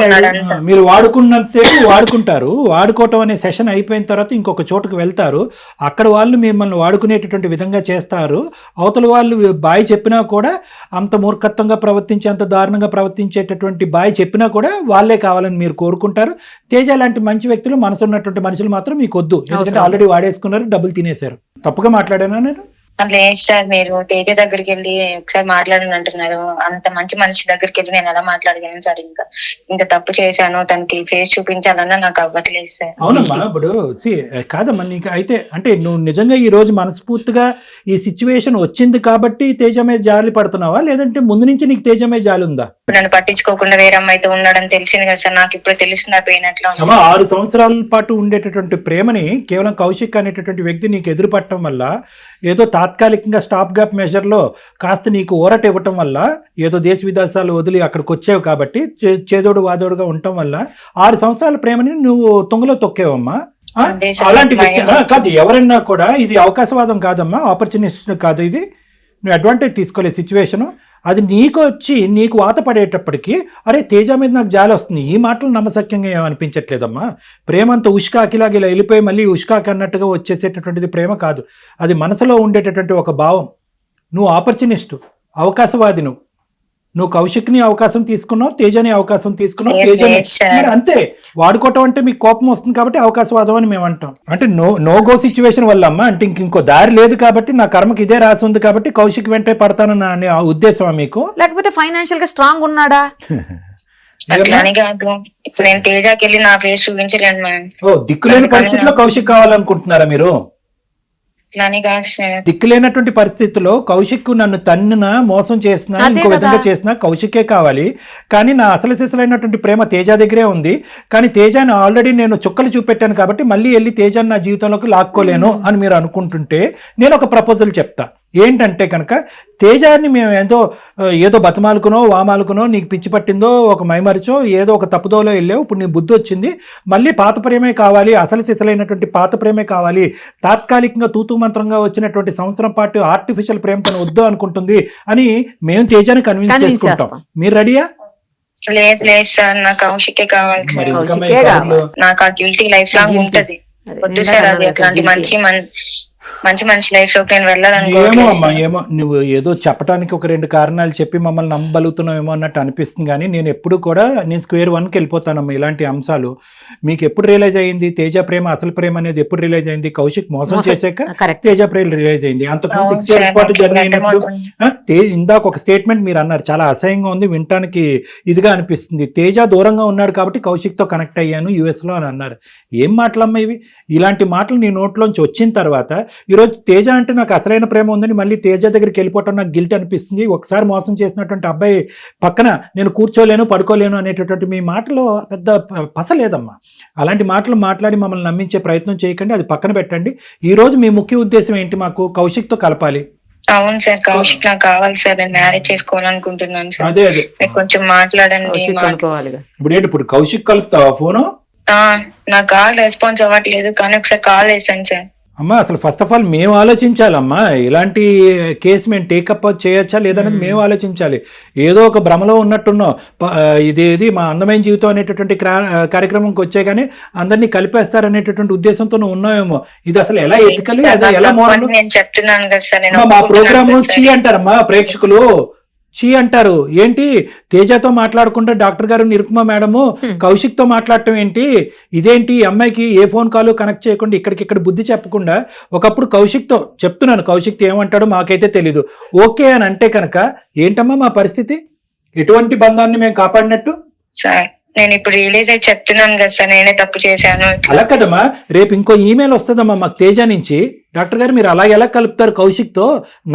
ఉన్నాడు. మీరు వాడుకున్నంతసేపు వాడుకుంటారు, వాడుకోవటం అనే సెషన్ అయిపోయిన తర్వాత ఇంకొక చోటుకు వెళ్తారు, అక్కడ వాళ్ళు మిమ్మల్ని వాడుకునేటటువంటి విధంగా చేస్తారు. అవతల వాళ్ళు బాయ్ చెప్పినా కూడా అంత మూర్ఖత్వంగా ప్రవర్తించి, అంత దారుణంగా ప్రవర్తించేటటువంటి బాయ్ చెప్పినా కూడా వాళ్ళే కావాలని మీరు కోరుకుంటారు. తేజ లాంటి మంచి వ్యక్తులు, మనసున్నటువంటి మనుషులు మాత్రం మీకు వద్దు, ఎందుకంటే ఆల్రెడీ వాడేసుకున్నారు, డబ్బులు తినేశారు. తప్పుగా మాట్లాడానా నేను? లేదు సార్, మీరు తేజ దగ్గరికి వెళ్ళి ఒకసారి మాట్లాడని అంటున్నారు. అంత మంచి మనిషి దగ్గరికి వెళ్ళి నేను ఎలా మాట్లాడగలను సార్? ఇంకా ఇంత తప్పు చేశాను, తనకి ఫేస్ చూపించాలన్నా నాకు అవ్వట్లేదు సార్. అవునమ్మా, ఇప్పుడు కాదమ్మా నీకు అయితే, అంటే నువ్వు నిజంగా ఈ రోజు మనస్ఫూర్తిగా ఈ సిచ్యువేషన్ వచ్చింది కాబట్టి తేజ మీద జాలి పడుతున్నావా, లేదంటే ముందు నుంచి నీకు తేజ మీద జాలి ఉందా? నన్ను పట్టించుకోకుండా వేరే అమ్మాయితో ఉన్నాడని తెలిసింది కదా సార్, నాకు ఇప్పుడు తెలుస్తుంది ఆ పెయిన్ ఎట్లా. 6 సంవత్సరాల పాటు ఉండేటటువంటి ప్రేమని కేవలం కౌశిక్ అనేటటువంటి వ్యక్తి నీకు ఎదురు పట్టడం వల్ల, ఏదో తాత్కాలికంగా స్టాప్ గ్యాప్ మెజర్లో కాస్త నీకు ఊరట ఇవ్వటం వల్ల, ఏదో దేశ విదేశాలు వదిలి అక్కడికి వచ్చావు కాబట్టి చేదోడు వాదోడుగా ఉండటం వల్ల 6 సంవత్సరాల ప్రేమని నువ్వు తుంగలో తొక్కేవమ్మా. అలాంటి వ్యక్తి కాదు ఎవరైనా కూడా, ఇది అవకాశవాదం కాదమ్మా, ఆపర్చునిస్ట్ కాదు ఇది. నువ్వు అడ్వాంటేజ్ తీసుకోలే సిచ్యువేషను, అది నీకు వచ్చి నీకు వాత పడేటప్పటికి అరే తేజ మీద నాకు జాలి వస్తుంది, ఈ మాటలు నమ్మశక్యంగా ఏమనిపించట్లేదమ్మా. ప్రేమ అంతా ఉష్కాకిలాగా ఇలా వెళ్ళిపోయి మళ్ళీ ఉష్కాకి అన్నట్టుగా వచ్చేసేటటువంటిది ప్రేమ కాదు, అది మనసులో ఉండేటటువంటి ఒక భావం. నువ్వు ఆపర్చునిస్టు, అవకాశవాది. నువ్వు కౌశిక్ని అవకాశం తీసుకున్నావు, తేజని అవకాశం తీసుకున్నావు, తేజని అంతే. వాడుకోవటం అంటే మీకు కోపం వస్తుంది కాబట్టి అవకాశవాదం అని మేము అంటాం. అంటే నో గో సిచ్యువేషన్ వల్ల అమ్మా, అంటే ఇంకో దారి లేదు కాబట్టి, నా కర్మకి ఇదే రాసి ఉంది కాబట్టి కౌశిక్ వెంటే పడతానని అనే ఉద్దేశమా మీకు? లేకపోతే ఫైనాన్షియల్ గా స్ట్రాంగ్ ఉన్నాడా? అట్లానే కాదు, ఇప్పుడు నేను తేజకి వెళ్ళి నా ఫేస్ చూపించలేను మేడం. దిక్కులేని పరిస్థితిలో కౌశిక్ కావాలనుకుంటున్నారా మీరు? దిక్కులేనటువంటి పరిస్థితుల్లో కౌశిక్ నన్ను తన్నున మోసం చేసినా ఇంకో విధంగా చేసినా కౌశికే కావాలి, కానీ నా అసలు సిసలైనటువంటి ప్రేమ తేజ దగ్గరే ఉంది. కానీ తేజాన్ని ఆల్రెడీ నేను చుక్కలు చూపెట్టాను కాబట్టి మళ్ళీ వెళ్ళి తేజాన్ని నా జీవితంలోకి లాక్కోలేను అని మీరు అనుకుంటుంటే నేను ఒక ప్రపోజల్ చెప్తా. ఏంటంటే కనుక తేజాన్ని మేము ఏదో బతమాలుకునో వామాలుకునో, నీకు పిచ్చి పట్టిందో, ఒక మైమరిచో, ఏదో ఒక తప్పుదోలో వెళ్ళావు, ఇప్పుడు నీ బుద్ధి వచ్చింది, మళ్ళీ పాత ప్రేమే కావాలి, అసలు సిసలైనటువంటి పాత ప్రేమే కావాలి, తాత్కాలికంగా తూతూ మంత్రంగా వచ్చినటువంటి సంవత్సరం పాటు ఆర్టిఫిషియల్ ప్రేమ తను వద్దు అనుకుంటుంది అని మేము తేజాన్ని కన్విన్స్ చేసుకుంటాం. మీరు రెడీయా? లేదు లేదు సార్, నాకు కౌశికే కావాలి సార్. నాకు ఆ గిల్టీ లైఫ్ లాంగ్ ఉంటది. వద్దు సార్, అది అట్లాంటి మంచి మంచి లైఫ్ లోకి నేను ఏమో వెళ్ళాలనుకోవట్లేదు అమ్మా సార్. ఏమో నువ్వు ఏదో చెప్పడానికి ఒక 2 కారణాలు చెప్పి మమ్మల్ని నమ్మగలుగుతున్నావేమో అన్నట్టు అనిపిస్తుంది, కానీ నేను ఎప్పుడు కూడా నేను స్క్వేర్ 1కి వెళ్ళిపోతానమ్మా. ఇలాంటి అంశాలు మీకు ఎప్పుడు రియలైజ్ అయ్యింది? తేజ ప్రేమ అసలు ప్రేమ అనేది ఎప్పుడు రియలైజ్ అయింది? కౌశిక్ మోసం చేశాక కరెక్ట్. తేజ ప్రేమ రియలైజ్ అయింది. అంతకుముందు అవును 6 ఇయర్స్ సార్, పాటు నాకు జర్నీ అయినప్పుడు అర్థమవుతుంది. ఇందాక ఒక స్టేట్మెంట్ మీరు అన్నారు, చాలా అసహ్యంగా ఉంది, వినటానికి ఇదిగా అనిపిస్తుంది. తేజ దూరంగా ఉన్నాడు కాబట్టి కౌశిక్తో కనెక్ట్ అయ్యాను యూఎస్లో అని అన్నారు. ఏం మాటలమ్మా ఇవి? ఇలాంటి మాటలు నీ నోట్లోంచి వచ్చిన తర్వాత ఈరోజు తేజ అంటే నాకు అసలైన ప్రేమ ఉందని మళ్ళీ తేజ దగ్గరికి వెళ్ళిపోవటం నాకు గిల్ట్ అనిపిస్తుంది. ఒకసారి మోసం చేసినటువంటి అబ్బాయి పక్కన నేను కూర్చోలేను పడుకోలేను అనేటటువంటి మీ మాటలో పెద్ద పస లేదమ్మా. అలాంటి మాటలు మాట్లాడి మమ్మల్ని నమ్మించే ప్రయత్నం చేయకండి, అది పక్కన పెట్టండి. ఈ రోజు మీ ముఖ్య ఉద్దేశం ఏంటి? మాకు కౌశిక్తో కలపాలి. అవును సార్, కౌశిక్ నాకు కావాలి సార్, నేను మ్యారేజ్ చేసుకోవాలనుకుంటున్నాను సార్. అదే మీరు కొంచెం మాట్లాడండి. కౌశిక్ అనుకోవాలిగా. ఇప్పుడు కౌశిక్ కలుపుతావా ఫోను? నా కాల్ రెస్పాన్స్ అవ్వట్లేదు, కానీ ఒకసారి కాల్ చేశాను సార్. అమ్మా అసలు ఫస్ట్ ఆఫ్ ఆల్ మేము ఆలోచించాలమ్మా, ఇలాంటి కేసు మేము టేకప్ చేయొచ్చా లేదనేది మేము ఆలోచించాలి. ఏదో ఒక భ్రమలో ఉన్నట్టున్నాం, ఇదేది మా అందమైన జీవితం అనేటటువంటి కార్యక్రమంకి వచ్చే కానీ అందరినీ కలిపేస్తారనేటటువంటి ఉద్దేశంతో నువ్వు ఉన్నావేమో. ఇది అసలు ఎలా ఎత్తుకలి, అదే ఎలా మోడల్? నేను చెప్తున్నాను కదా సార్, నేను మా ప్రోగ్రామ్ ఒప్పుకుంటున్నాను చీ సార్. అంటారమ్మా ప్రేక్షకులు, చీ అంటారు. ఏంటి తేజతో మాట్లాడుకుంటే డాక్టర్ గారు నిరుపమ మేడము కౌశిక్తో మాట్లాడటం ఏంటి? ఇదేంటి ఈ అమ్మాయికి ఏ ఫోన్ కాల్ కనెక్ట్ చేయకుండా ఇక్కడికిక్కడ బుద్ధి చెప్పకుండా ఒకప్పుడు కౌశిక్తో చెప్తున్నాను, కౌశిక్తో ఏమంటాడో మాకైతే తెలీదు. ఓకే అని అంటే కనుక ఏంటమ్మా మా పరిస్థితి? ఎటువంటి బంధాన్ని మేము కాపాడినట్టు? సార్ నేను ఇప్పుడు రియలైజ్ అయ్యి చెప్తున్నాను కదా సార్, నేనే తప్పు చేశాను. అలా కదమ్మా, రేపు ఇంకో ఈమెయిల్ వస్తుందమ్మా మాకు తేజ నుంచి, డాక్టర్ గారు మీరు అలా ఎలా కలుపుతారు కౌశిక్తో?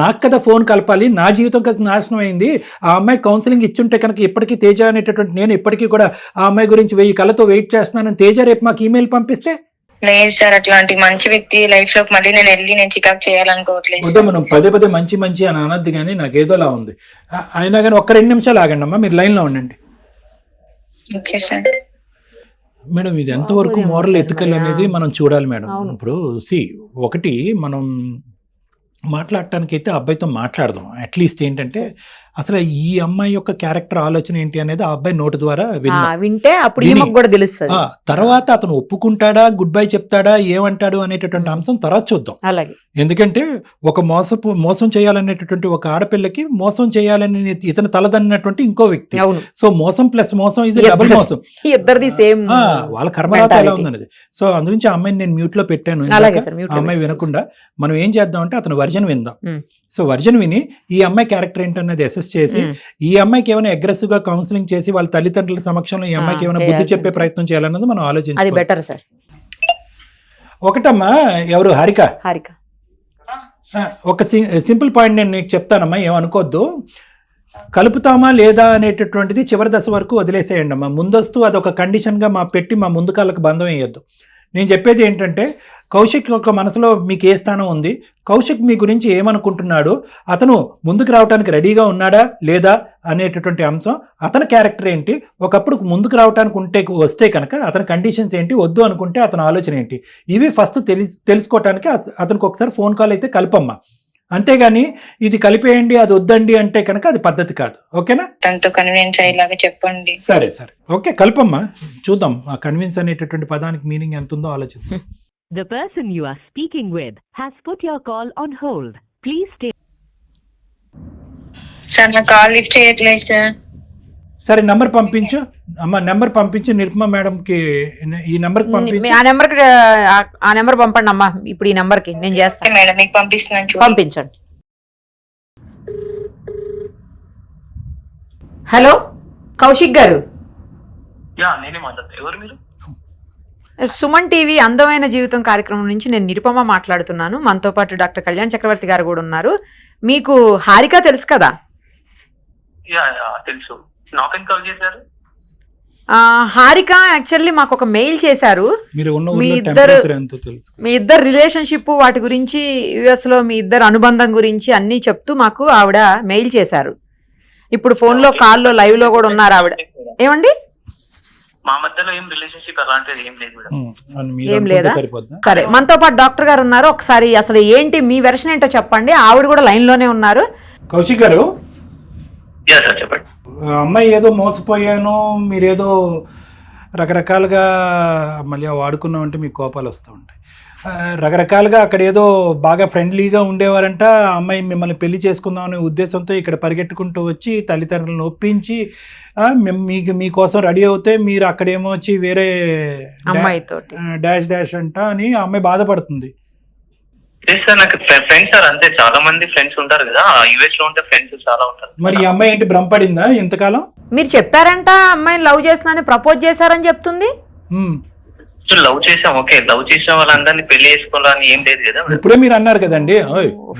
నాకు కదా ఫోన్ కలపాలి, నా జీవితం కదా నాశనం అయింది. ఆ అమ్మాయి కౌన్సిలింగ్ ఇచ్చుంటే కనుక ఇప్పటికీ తేజ అనేటటువంటి నేను ఇప్పటికీ కూడా ఆ అమ్మాయి గురించి 1000 కళ్ళతో వెయిట్ చేస్తున్నానని తేజ రేపు మాకు ఈమెయిల్ పంపిస్తే? లేదు సార్, అట్లాంటి మంచి వ్యక్తి లైఫ్ లోకి మళ్ళీ నేను చికాకు చేయాలనుకోవట్లేదు వద్దా, మనం పదే మంచి మంచి అని అనద్దు, కానీ నాకు ఏదోలా ఉంది. అయినా కానీ ఒక్క 2 నిమిషాలు ఆగండి అమ్మా, మీరు లైన్లో ఉండండి. Okay sir. మేడం ఇది ఎంతవరకు మోరల్ ఎథికల్ అనేది మనం చూడాలి మేడం. ఇప్పుడు ఒకటి మనం మాట్లాడటానికి అయితే అబ్బాయితో మాట్లాడదాం. అట్లీస్ట్ ఏంటంటే అసలు ఈ అమ్మాయి యొక్క క్యారెక్టర్ ఆలోచన ఏంటి అనేది ఆ అబ్బాయి నోటి ద్వారా వింటే అప్పుడు ఈమెకు కూడా తెలుస్తుంది. తర్వాత అతను ఒప్పుకుంటాడా, గుడ్ బై చెప్తాడా, ఏమంటాడు అనేటటువంటి అంశం తర్వాత చూద్దాం. అలాగే, ఎందుకంటే ఒక మోసం చేయాలనేటటువంటి ఒక ఆడపిల్లకి మోసం చేయాలని ఇతను తలదన్నటువంటి ఇంకో వ్యక్తి. సో మోసం ప్లస్ మోసం ఇది డబుల్ మోసం, ఇద్దరిది సేమ్. వాళ్ళ కర్మరాత ఎలా ఉందనేది. సో అందుగురించి ఆ అమ్మాయిని నేను మ్యూట్ లో పెట్టాను. ఆ అమ్మాయి వినకుండా మనం ఏం చేద్దాం అంటే అతను వర్జన్ విందాం. సో వర్జన్ విని ఈ అమ్మాయి క్యారెక్టర్ ఏంటన్నది అసెస్ చేసి ఈ అమ్మాయికి ఏమైనా అగ్రెసివ్ గా కౌన్సిలింగ్ చేసి వాళ్ళ తల్లిదండ్రుల సమక్షంలో ఈ అమ్మాయికి ఏమైనా బుద్ధి చెప్పే ప్రయత్నం చేయాలన్నది మనం ఆలోచించాలి. అది బెటర్ సార్. ఒకటమ్మా, ఎవరు? హారిక. ఒక సింపుల్ పాయింట్ నేను నీకు చెప్తానమ్మా, ఏమనుకోవద్దు. కలుపుతామా లేదా అనేటటువంటిది చివరి దశ వరకు వదిలేసేయండి అమ్మా. ముందస్తు అదొక కండిషన్గా పెట్టి మా ముందు కాళ్ళకు బంధం వేయొద్దు. నేను చెప్పేది ఏంటంటే కౌశిక్ యొక్క మనసులో మీకు ఏ స్థానం ఉంది, కౌశిక్ మీ గురించి ఏమనుకుంటున్నాడు, అతను ముందుకు రావడానికి రెడీగా ఉన్నాడా లేదా అనేటటువంటి అంశం, అతని క్యారెక్టర్ ఏంటి, ఒకప్పుడు ముందుకు రావడానికి వస్తే కనుక అతని కండిషన్స్ ఏంటి, వద్దు అనుకుంటే అతని ఆలోచన ఏంటి, ఇవి ఫస్ట్ తెలుసుకోవటానికి అతనికి ఒకసారి ఫోన్ కాల్ అయితే కలపమ్మా. అంతేగాని ఇది కలిపేయండి అది వద్దండి అంటే కనుక అది పద్ధతి కాదు. ఓకేనా? తనతో కన్విన్స్ అయ్యేలాగా చెప్పండి. సరే ఓకే, కల్పమ్మా. చూద్దాం ఆ కన్విన్స్ అనేటటువంటి పదానికి మీనింగ్ ఎంత ఉందో ఆలోచిద్దాం. The person you are speaking with has put your call on hold. Please stay. Sir నా కాల్ లిఫ్ట్ చేయట్లేదు సార్. సరే నెంబర్ పంపించు అమ్మా, నెంబర్ పంపించి నిరుపమ మేడం కి ఈ నెంబర్ పంపించి. ఆ నెంబర్ పంపండి అమ్మా, ఇప్పుడు ఈ నెంబర్ కి నేను చేస్తాను మేడం, మీకు పంపిస్తున్నాను, పంపించండి. హలో కౌశిక్ గారు. నేనే మాట్లాడతా. ఎవరు మీరు? సుమన్ టీవీ అందమైన జీవితం కార్యక్రమం నుంచి నేను నిరుపమ మాట్లాడుతున్నాను. మనతో పాటు డాక్టర్ కళ్యాణ్ చక్రవర్తి గారు కూడా ఉన్నారు. మీకు హారిక తెలుసు కదా? తెలుసు. నాకెందుకు కాల్ చేశారు? హారిక యాక్చువల్లీ మాకు ఒక మెయిల్ చేశారు. మీ ఇద్దరు రిలేషన్షిప్ వాటి గురించి, యుఎస్ లో మీ ఇద్దరు అనుబంధం గురించి అన్ని చెప్తూ మాకు ఆవిడ మెయిల్ చేశారు. ఇప్పుడు ఫోన్ లో కాల్లో లైవ్ లో కూడా ఉన్నారు ఆవిడ. ఏమండి? మా మధ్యలో ఏం రిలేషన్షిప్ అలాంటిది ఏం లేదు మేడం. ఏం లేదా? సరే, మనతో పాటు డాక్టర్ గారు ఉన్నారు. ఒకసారి అసలు ఏంటి మీ వెర్షన్ ఏంటో చెప్పండి. ఆవిడ కూడా లైన్ లోనే ఉన్నారు. కౌశిక్ గారు, చెప్పండి. అమ్మాయి ఏదో మోసపోయాను, మీరేదో రకరకాలుగా మళ్ళీ వాడుకున్నామంటే మీకు కోపాలు వస్తూ ఉంటాయి. రకరకాలుగా అక్కడ ఏదో బాగా ఫ్రెండ్లీగా ఉండేవారంట. ఆ అమ్మాయి మిమ్మల్ని పెళ్లి చేసుకుందాం అనే ఉద్దేశంతో ఇక్కడ పరిగెట్టుకుంటూ వచ్చి తల్లిదండ్రులను ఒప్పించి మీకోసం రెడీ అవుతే మీరు అక్కడేమో వచ్చి వేరే అమ్మాయితోటి డాష్ డాష్ అంట అని ఆ అమ్మాయి బాధపడుతుంది. సార్ నాకు ఫ్రెండ్స్ సార్ అంతే, చాలా మంది ఫ్రెండ్స్ ఉంటారు కదా, యుఎస్ లో ఉంటే ఫ్రెండ్స్ చాలా ఉంటారు. మరి ఈ అమ్మాయి ఏంటి భ్రమపడిందా ఇంతకాలం? మీరు చెప్పారంట అమ్మాయిని లవ్ చేస్తున్నానని, ప్రపోజ్ చేశారని చెప్తుంది. లవ్ చేసాం, ఓకే, లవ్ చేసిన వాళ్ళందరినీ పెళ్లి చేసుకోవాలని ఏం లేదు కదా. ఇప్పుడే మీరు అన్నారు కదండి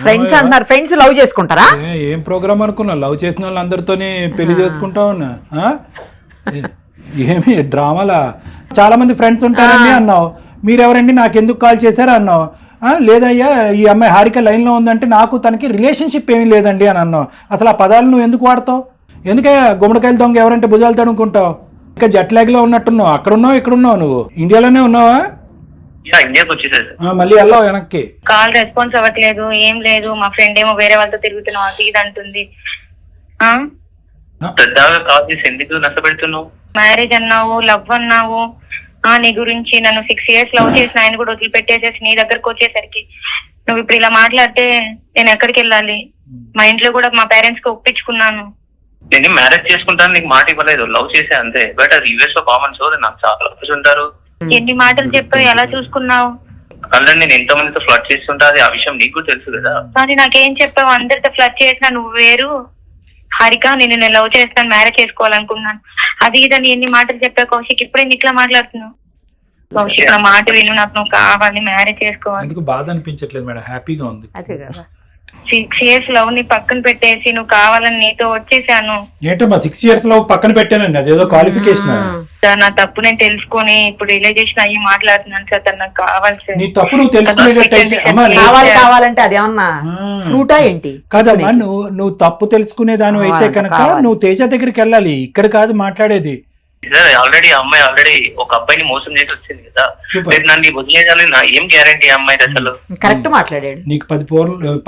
ఫ్రెండ్స్ అంటున్నారు, ఫ్రెండ్స్ లవ్ చేసుకుంటారా? ఏం ప్రోగ్రామ్ అనుకున్నా, లవ్ చేసిన వాళ్ళందరితోనే పెళ్లి చేసుకుంటా ఉన్నా. ఏమి డ్రామాలా? చాలా మంది ఫ్రెండ్స్ ఉంటారండి అన్నావు. మీరెవరండి నాకెందుకు కాల్ చేశారు అన్నావు. లేదయ్యా ఈ అమ్మాయి హారిక లైన్లో ఉందంటే నాకు తనకి రిలేషన్షిప్ ఏమీ లేదండి అని అన్నావు. అసలు ఆ పదాలు నువ్వు ఎందుకు వాడతావు? ఎందుకే గుమ్మడికాయలు దొంగ ఎవరంటే భుజాలు తడుముకుంటావు? ఇంకా జెట్ లాగ్ లో ఉన్నట్టున్నావు. అక్కడ ఉన్నావు, ఇక్కడ ఉన్నావు, నువ్వు ఇండియాలోనే ఉన్నావా? ఇండియాకి వచ్చేసారు. మళ్ళీ వెళ్ళావు వెనక్కి. కాల్ రెస్పాన్స్ అవ్వట్లేదు, ఏం లేదు. మా ఫ్రెండ్ ఏమో వేరే వాళ్ళతో తిరుగుతున్నావు అది ఇది అంటుంది. పెద్దగా కాల్ చేసి ఎందుకు నష్టపెడుతున్నావు? మ్యారేజ్ అన్నావు, లవ్ అన్నావు. నీ గురించి నన్ను 6 years లవ్ చేసిన ఆయన కూడా వదిలిపెట్టేసేసి నీ దగ్గరకు వచ్చేసరికి నువ్వు ఇప్పుడు ఇలా మాట్లాడితే నేను ఎక్కడికి వెళ్ళాలి? మా ఇంట్లో కూడా మా పేరెంట్స్ కి ఒప్పించుకున్నాను. నేను మ్యారేజ్ చేసుకుంటాను నీకు మాట ఇవ్వలేదు, లవ్ చేసే అంతే. బట్ అది యుఎస్ లో కామన్, సో నాకు చాలా లవ్స్ ఉంటారు. ఎన్ని మాటలు చెప్పావు, ఎలా చూసుకున్నావు? అందులో నేను ఎంతో మందితో ఫ్లడ్ చేస్తుంటా, అది ఆ విషయం నీకు తెలుసు కదా. కానీ నాకేం చెప్పావు? అందరితో ఫ్లడ్ చేసినా నువ్వు వేరు. హారిక నేను లవ్ చేస్తాను, మ్యారేజ్ చేసుకోవాలనుకున్నాను, అది ఇదని ఎన్ని మాటలు చెప్పావు కౌశిక్. ఇప్పుడే ఇట్లా మాట్లాడుతున్నావు. కౌశిక్ నా మాట విను, నాకు నువ్వు కావాలి, మ్యారేజ్ చేసుకోవాలి. ఎందుకు బాధ అనిపించట్లేదు మేడం? హ్యాపీగా ఉంది. అదే కదా, 6 years లవ్ ని పక్కన పెట్టేసి నువ్వు కావాలని నీతో వచ్చేసాను. ఏంటమ్మా 6 years లవ్ పక్కన పెట్టానండి, అదేదో క్వాలిఫికేషన్. సార్ నా తప్పు నేను తెలుసుకొని ఇప్పుడు రిలేషన్ అయ్యి మాట్లాడుతున్నాను సార్. తను నాకు కావాలి సార్. నీ తప్పు నువ్వు తెలుసుకునేటట్టయితే కావాలంటే అదేమన్నా ఫ్రూటా ఏంటి? కాదమ్మా, నువ్వు తప్పు తెలుసుకునే దాని అయితే కనుక నువ్వు తేజ దగ్గరికి వెళ్ళాలి, ఇక్కడ కాదు మాట్లాడేది. సార్ ఆల్రెడీ అమ్మాయి ఒక అబ్బాయిని మోసం చేసి వచ్చింది కదా, నన్ను వదిలేదని నా ఏం గ్యారంటీ అమ్మాయి అసలు? కరెక్ట్ మాట్లాడాడు. నీకు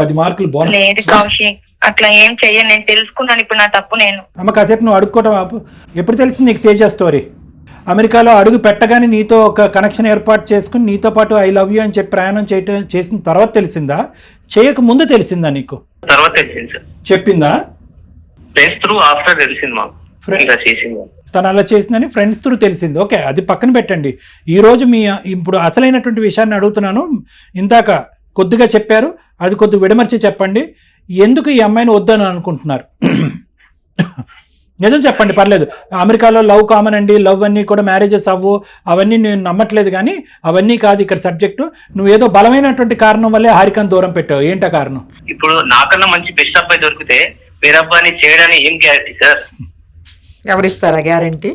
10 మార్కులు బోనస్. లేదు కౌశిక్, అట్లా ఏం చెయ్యను, నేను తెలుసుకున్నాను ఇప్పుడు నా తప్పు. నేను అమ్మ కాసేపు నువ్వు అడుక్కోవటం ఆపు. ఎప్పుడు తెలిసింది నీకు తేజ స్టోరీ? అమెరికాలో అడుగు పెట్టగానే నీతో ఒక కనెక్షన్ ఏర్పాటు చేసుకుని నీతో పాటు ఐ లవ్ యూ అని చెప్పి ప్రయాణం చేసిన తర్వాత తెలిసిందా, చేయక ముందు తెలిసిందా నీకు? తర్వాత తెలిసింది సార్. చెప్పిందా? ఫ్రెండ్స్ త్రూ ఆఫ్టర్ తెలిసింది మాకు ఇలా చేసింది. తను అలా చేసిందని ఫ్రెండ్స్ త్రూ తెలిసింది. ఓకే, అది పక్కన పెట్టండి. ఈరోజు ఇప్పుడు అసలైనటువంటి విషయాన్ని అడుగుతున్నాను. ఇందాక కొద్దిగా చెప్పారు, అది కొద్దిగా విడమర్చి చెప్పండి. ఎందుకు ఈ అమ్మాయిని వద్దని అనుకుంటున్నారు? నిజం చెప్పండి, పర్లేదు. అమెరికాలో లవ్ కామన్ అండి, లవ్ అన్నీ కూడా మ్యారేజెస్ అవ్వు, అవన్నీ నేను నమ్మట్లేదు. కానీ అవన్నీ కాదు ఇక్కడ సబ్జెక్టు. నువ్వేదో బలమైనటువంటి కారణం వల్లే హారికను దూరం పెట్టావు. ఏంటా కారణం? ఇప్పుడు నాకన్నా మంచి బెస్ట్ అబ్బాయి దొరికితే వేరే అబ్బాయిని చేయడానికి ఏం గ్యారెంటీ సార్? ఎవరిస్తారా గ్యారంటీ?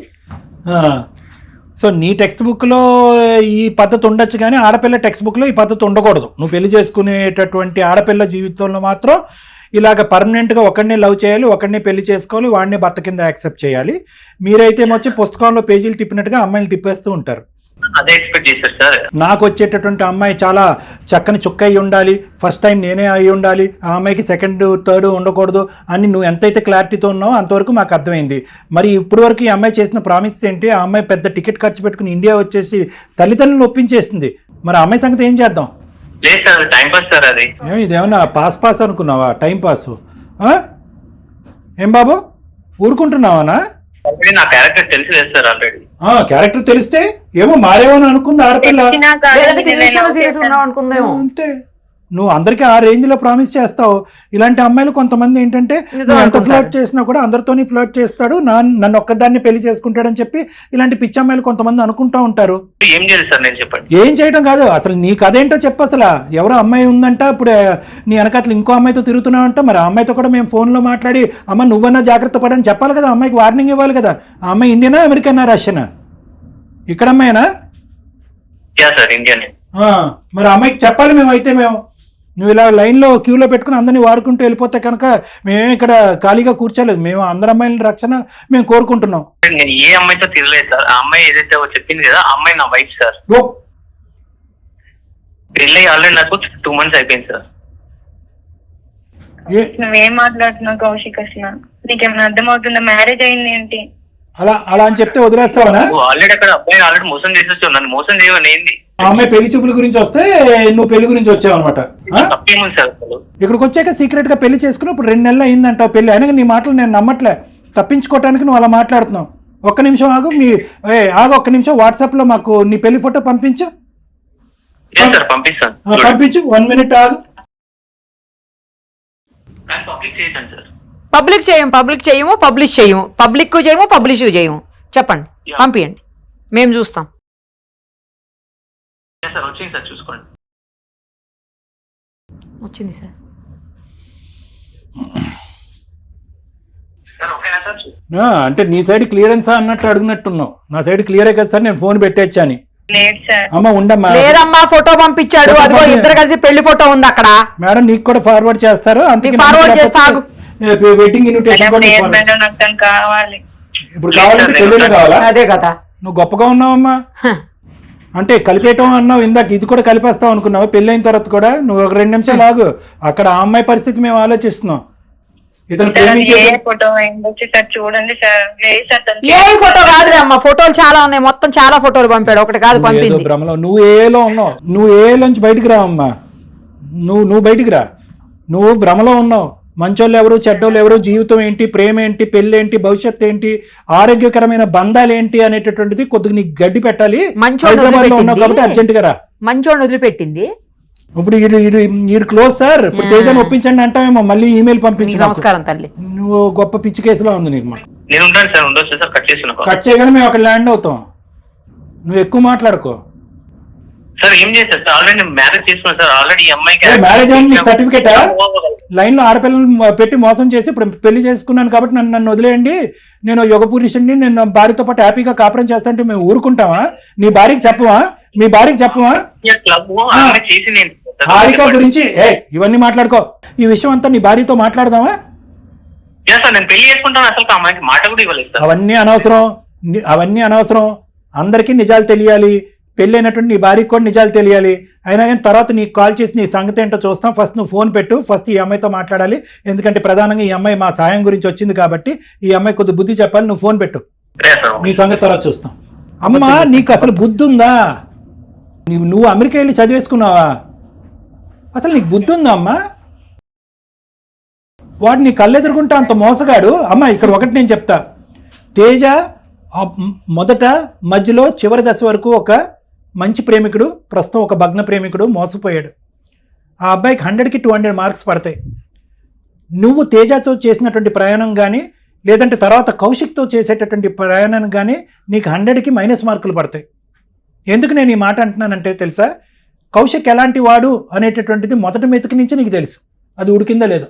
సో నీ టెక్స్ట్ బుక్లో ఈ పద్ధతి ఉండొచ్చు, కానీ ఆడపిల్ల టెక్స్ట్ బుక్లో ఈ పద్ధతి ఉండకూడదు. నువ్వు పెళ్లి చేసుకునేటటువంటి ఆడపిల్ల జీవితంలో మాత్రం ఇలాగ పర్మనెంట్గా ఒకడినే లవ్ చేయాలి, ఒకడినే పెళ్లి చేసుకోవాలి, వాడిని భర్త కింద యాక్సెప్ట్ చేయాలి. మీరైతే వచ్చి పుస్తకంలో పేజీలు తిప్పినట్టుగా అమ్మాయిలు తిప్పేస్తూ ఉంటారు. అదే ఎక్స్పెక్ట్ చేశారు సార్. నాకు వచ్చేటటువంటి అమ్మాయి చాలా చక్కని చుక్క అయి ఉండాలి, ఫస్ట్ టైం నేనే అయి ఉండాలి, ఆ అమ్మాయికి సెకండ్ థర్డ్ ఉండకూడదు అని నువ్వు ఎంతైతే క్లారిటీతో ఉన్నావో అంతవరకు మాకు అర్థమైంది. మరి ఇప్పుడు వరకు ఈ అమ్మాయి చేసిన ప్రామిస్ ఏంటి? ఆ అమ్మాయి పెద్ద టికెట్ ఖర్చు పెట్టుకుని ఇండియా వచ్చేసి తల్లిదండ్రులను ఒప్పించేసింది. మరి ఆ అమ్మాయి సంగతి ఏం చేద్దాం? లేదు సార్, టైం పాస్ సార్. అది ఇదేమన్నా పాస్ అనుకున్నావా? Time pass? ఏం బాబు ఊరుకుంటున్నావానా? నా క్యారెక్టర్ తెలిసి సార్ ఆల్రెడీ. క్యారెక్టర్ తెలిస్తే ఏమో మారేమో అనుకుంది ఆడపిల్ల. అంతే, నువ్వు అందరికీ ఆ రేంజ్ లో ప్రామిస్ చేస్తావు. ఇలాంటి అమ్మాయిలు కొంతమంది ఏంటంటే ఎంత ఫ్లర్ట్ చేసినా కూడా అందరితోని ఫ్లర్ట్ చేస్తాడు, నన్ను ఒక్కదాన్ని పెళ్లి చేసుకుంటాడని చెప్పి ఇలాంటి పిచ్చి అమ్మాయిలు కొంతమంది అనుకుంటా ఉంటారు. ఏం చేయాలి సార్ నేను చెప్పండి? ఏం చేయడం కాదు, అసలు నీ కథ ఏంటో చెప్పు. అసలు ఎవరో అమ్మాయి ఉందంట, ఇప్పుడు నీ వెనకాతలు ఇంకో అమ్మాయితో తిరుగుతున్నావంట. మరి ఆ అమ్మాయితో కూడా మేము ఫోన్లో మాట్లాడి అమ్మ నువ్వన్నా జాగ్రత్త పడని చెప్పాలి కదా, అమ్మాయికి వార్నింగ్ ఇవ్వాలి కదా. ఆ అమ్మాయి ఇండియనా, అమెరికనా, రష్యనా? ఇక్కడ అమ్మాయినా? ఇండియన్. మరి అమ్మాయికి చెప్పాలి మేము. అయితే నువ్వు ఇలా లైన్లో క్యూలో పెట్టుకుని అందరినీ వాడుకుంటూ వెళ్ళిపోతే కనుక మేమే ఇక్కడ ఖాళీగా కూర్చోలేదు. మేము అందరి అమ్మాయిల రక్షణ మేము కోరుకుంటున్నాం. నేను ఏ అమ్మాయితో తిరగలేదు సార్. ఆ అమ్మాయి ఏదైతే చెప్పింది కదా, ఆ అమ్మాయి నా వైఫ్ సార్. పెళ్ళి ఆల్రెడీ నాకు 2 months అయిపోయింది సార్. నువ్వేం మాట్లాడుతున్నావు కౌశిక్? అసలు నీకేమైనా అర్థమవుతుందా? మ్యారేజ్ అయింది ఏంటి? అలా అని చెప్తే వదిలేస్తావా? ఆల్రెడీ అక్కడ అబ్బాయి ఆల్రెడీ మోసం చేసేచ్చు. నన్ను మోసం చేయమని ఏంది? ఆ అమ్మాయి పెళ్లి చూపుల గురించి వస్తే నువ్వు పెళ్లి గురించి వచ్చావు అనమాట. తప్పేముంది సార్ అసలు? ఇక్కడికి వచ్చాక సీక్రెట్ గా పెళ్లి చేసుకుని ఇప్పుడు 2 నెలలు అయిందంటావు పెళ్లి అయినా నీ మాటలు నేను నమ్మట్లే. తప్పించుకోవటానికి నువ్వు అలా మాట్లాడుతున్నావు. ఒక్క నిమిషం ఆగు, ఒక్క నిమిషం వాట్సాప్ లో మాకు నీ పెళ్లి ఫోటో పంపించు. సార్ పంపిస్తాను. పంపించు, 1 మినిట్ ఆగు. పబ్లిక్ చేయండి సార్. పబ్లిక్ చేయము, పబ్లిష్ చేయము, పబ్లిష్ చేయము. చెప్పండి, పంపియండి, మేము చూస్తాం. సార్ వచ్చింది సార్, చూసుకోండి. వచ్చింది సార్. సార్ ఓకేనా సార్? అంటే నీ సైడ్ క్లియరెన్సా అన్నట్టు అడుగునట్టున్నావు. నా సైడ్ క్లియరే కదా సార్, నేను ఫోన్ పెట్టేచ్చా అని. లేదు సార్. అమ్మ ఉండమ్మా. లేదమ్మా, ఫోటో పంపించాడు, అదిగో ఇద్దరు కలిసి పెళ్లి ఫోటో ఉంది అక్కడ. మేడం నీకు కూడా ఫార్వర్డ్ చేస్తారు, అందుకే ఫార్వర్డ్ చేస్తా. వెడ్డింగ్ ఇన్విటేషన్ నాకు కావాలి. ఇప్పుడు కావాలంటే పెళ్ళిలో కావాలా? అదే కదా. నువ్వు గొప్పగా ఉన్నావమ్మా. అంటే కలిపేయటం అన్నావు ఇందాక, ఇది కూడా కలిపేస్తావు అనుకున్నావు. పెళ్ళైన తర్వాత కూడా నువ్వు ఒక 2 నిమిషాలు ఆగు. అక్కడ ఆ అమ్మాయి పరిస్థితి మేము ఆలోచిస్తున్నాం. ఇతను ప్రేమించే ఫోటో సార్ చూడండి సార్. లేదు సార్, ఏ ఫోటో కాదులే అమ్మా, ఫోటోలు చాలా ఉన్నాయి, మొత్తం చాలా ఫోటోలు పంపాడు, ఒకటి కాదు పంపింది. భ్రమలో నువ్వు ఏలో ఉన్నావు. నువ్వు ఏలోంచి బయటికి రా అమ్మా. నువ్వు బయటికి రా. నువ్వు భ్రమలో ఉన్నావు. మంచోళ్ళు ఎవరు, చెడ్డోళ్ళు ఎవరు, జీవితం ఏంటి, ప్రేమ ఏంటి, పెళ్ళి ఏంటి, భవిష్యత్తు ఏంటి, ఆరోగ్యకరమైన బంధాలు ఏంటి అనేటటువంటిది కొద్దిగా నీకు గడ్డి పెట్టాలి. హైదరాబాద్ లో ఉన్నావు కాబట్టి అర్జెంట్ గా రా. మంచోడిని వదిలిపెట్టింది. ఇప్పుడు ఈడు క్లోజ్ సార్. ఇప్పుడు తేజాన్ని ఒప్పించండి అంటావేమో, మళ్ళీ ఈమెయిల్ పంపించి. నమస్కారం తల్లి. నువ్వు గొప్ప పిచ్చి కేసులో ఉంది నీకు. నేను ఉంటాను సార్, ఉండొచ్చు సార్. కట్ చేసిన కట్ చేయగానే మేము అక్కడ ల్యాండ్ అవుతాం. నువ్వు ఎక్కువ మాట్లాడుకో సార్. ఏం చేశారు సార్? ఆల్రెడీ మ్యారేజ్ చేసుకున్నాను సార్. ఆల్రెడీ అమ్మాయికి మ్యారేజ్ సర్టిఫికేట్ లైన్ లో ఆడపిల్లలు పెట్టి మోసం చేసి ఇప్పుడు పెళ్లి చేసుకున్నాను కాబట్టి నన్ను వదిలేయండి, నేను యుగ పురుషుడిని, నేను భార్యతో పాటు హ్యాపీగా కాపురం చేస్తాంటే మేము ఊరుకుంటావా? నీ భార్యకి చెప్పవా? మీ భార్యకి చెప్పవా? హారిక గురించి ఇవన్నీ మాట్లాడుకో. ఈ విషయం అంతా నీ భార్యతో మాట్లాడదామా? నేను పెళ్లి చేసుకుంటాను, అసలు అమ్మాయికి మాట కూడా ఇవ్వలేదు. అవన్నీ అనవసరం. అందరికీ నిజాలు తెలియాలి. పెళ్ళి అయినటువంటి నీ భార్యకి కూడా నిజాలు తెలియాలి. అయినా కానీ తర్వాత నీకు కాల్ చేసి నీ సంగతి ఏంటో చూస్తాం. ఫస్ట్ నువ్వు ఫోన్ పెట్టు. ఫస్ట్ ఈ అమ్మాయితో మాట్లాడాలి. ఎందుకంటే ప్రధానంగా ఈ అమ్మాయి మా సాయం గురించి వచ్చింది కాబట్టి ఈ అమ్మాయి కొద్ది బుద్ధి చెప్పాలి. నువ్వు ఫోన్ పెట్టు, నీ సంగతి తర్వాత చూస్తాం. అమ్మా నీకు అసలు బుద్ధి ఉందా? నువ్వు అమెరికా వెళ్ళి చదివేసుకున్నావా? అసలు నీకు బుద్ధి ఉందా అమ్మా? వాడు నీ కళ్ళెదురుకుంటా అంత మోసగాడు. అమ్మా ఇక్కడ ఒకటి నేను చెప్తా. తేజ మొదట మధ్యలో చివరి దశ వరకు ఒక మంచి ప్రేమికుడు, ప్రస్తుతం ఒక భగ్న ప్రేమికుడు మోసపోయాడు. ఆ అబ్బాయికి 100కి 200 మార్క్స్ పడతాయి. నువ్వు తేజతో చేసినటువంటి ప్రయాణం కానీ లేదంటే తర్వాత కౌశిక్తో చేసేటటువంటి ప్రయాణం కానీ నీకు 100కి మైనస్ మార్కులు పడతాయి. ఎందుకు నేను ఈ మాట అంటున్నానంటే తెలుసా, కౌశిక్ ఎలాంటి వాడు అనేటటువంటిది మొదటి మెతుకు నుంచి నీకు తెలుసు. అది ఉడికిందో లేదో.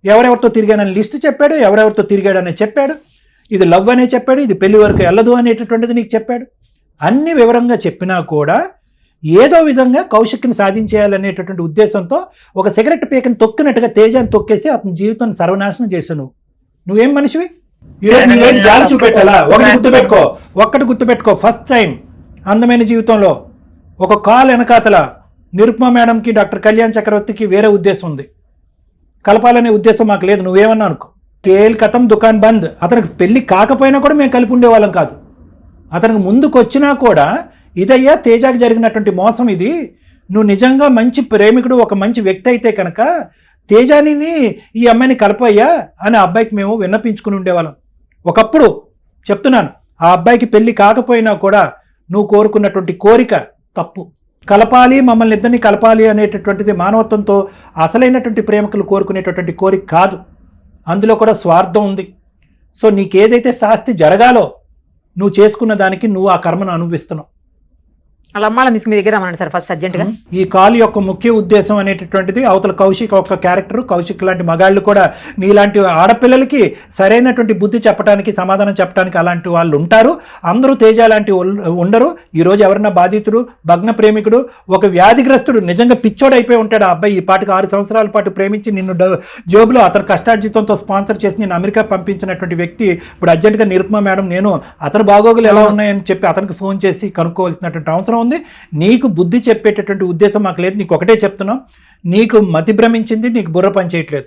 ఎవరెవరితో తిరిగానని లిస్ట్ చెప్పాడు, ఎవరెవరితో తిరిగాడని చెప్పాడు, ఇది లవ్ అనే చెప్పాడు, ఇది పెళ్లి వరకు వెళ్ళదు అనేటటువంటిది నీకు చెప్పాడు. అన్ని వివరంగా చెప్పినా కూడా ఏదో విధంగా కౌశిక్ని సాధించేయాలనేటటువంటి ఉద్దేశంతో ఒక సిగరెట్ పీకని తొక్కినట్టుగా తేజాన్ని తొక్కేసి అతని జీవితాన్ని సర్వనాశనం చేశావు. నువ్వేం మనిషివి? ఈరోజు నువ్వేం జాలి చూపెట్టాలా? ఒక్కటి గుర్తుపెట్టుకో. ఫస్ట్ టైం అందమైన జీవితంలో ఒక కాల్ వెనకాతల నిరుపమ మేడంకి డాక్టర్ కళ్యాణ్ చక్రవర్తికి వేరే ఉద్దేశం ఉంది. కలపాలనే ఉద్దేశం మాకు లేదు. నువ్వేమన్నా అనుకో. కేల్ కథం దుకాన్ బంద్. అతనికి పెళ్లి కాకపోయినా కూడా మేము కలిపి ఉండేవాళ్ళం కాదు. అతనికి ముందుకు వచ్చినా కూడా ఇదయ్యా తేజాకి జరిగినటువంటి మోసం ఇది. నువ్వు నిజంగా మంచి ప్రేమికుడు, ఒక మంచి వ్యక్తి అయితే కనుక తేజాని ఈ అమ్మాయిని కలపయ్యా అని అబ్బాయికి మేము విన్నపించుకుని ఉండేవాళ్ళం. ఒకప్పుడు చెప్తున్నాను, ఆ అబ్బాయికి పెళ్లి కాకపోయినా కూడా నువ్వు కోరుకున్నటువంటి కోరిక తప్పు. కలపాలి, మమ్మల్ని ఇద్దరిని కలపాలి అనేటటువంటిది మానవత్వంతో అసలైనటువంటి ప్రేమికులు కోరుకునేటటువంటి కోరిక కాదు. అందులో కూడా స్వార్థం ఉంది. సో నీకేదైతే శాస్తి జరగాలో నువ్వు చేసుకున్న దానికి నువ్వు ఆ కర్మను అనుభవిస్తున్నావు. అలా అమ్మాళ్ళ మీ దగ్గర రమ్మనండి సార్ ఫస్ట్ అర్జెంట్గా. ఈ కాల్ యొక్క ముఖ్య ఉద్దేశం అనేటటువంటిది అవతల కౌశిక్ ఒక క్యారెక్టర్. కౌశిక్ లాంటి మగాళ్ళు కూడా నీలాంటి ఆడపిల్లలకి సరైనటువంటి బుద్ధి చెప్పడానికి, సమాధానం చెప్పడానికి అలాంటి వాళ్ళు ఉంటారు. అందరూ తేజ లాంటి ఉండరు. ఈరోజు ఎవరన్నా బాధితుడు, భగ్న ప్రేమికుడు, ఒక వ్యాధిగ్రస్తుడు, నిజంగా పిచ్చోడు అయిపోయి ఉంటాడు ఆ అబ్బాయి. ఈ పాటికి 6 సంవత్సరాల పాటు ప్రేమించి నిన్ను జోబులో అతను కష్టార్జితంతో స్పాన్సర్ చేసి నేను అమెరికా పంపించినటువంటి వ్యక్తి ఇప్పుడు అర్జెంట్గా నిరుపమ మేడం నేను అతని బాగోగులు ఎలా ఉన్నాయని చెప్పి అతనికి ఫోన్ చేసి కనుక్కోవాల్సినటువంటి అవసరం ఉంది. నీకు బుద్ధి చెప్పేటటువంటి ఉద్దేశం మాకు లేదు. నీకు ఒకటే చెప్తున్నాం, నీకు మతి భ్రమించింది, నీకు బుర్ర పని చేయట్లేదు.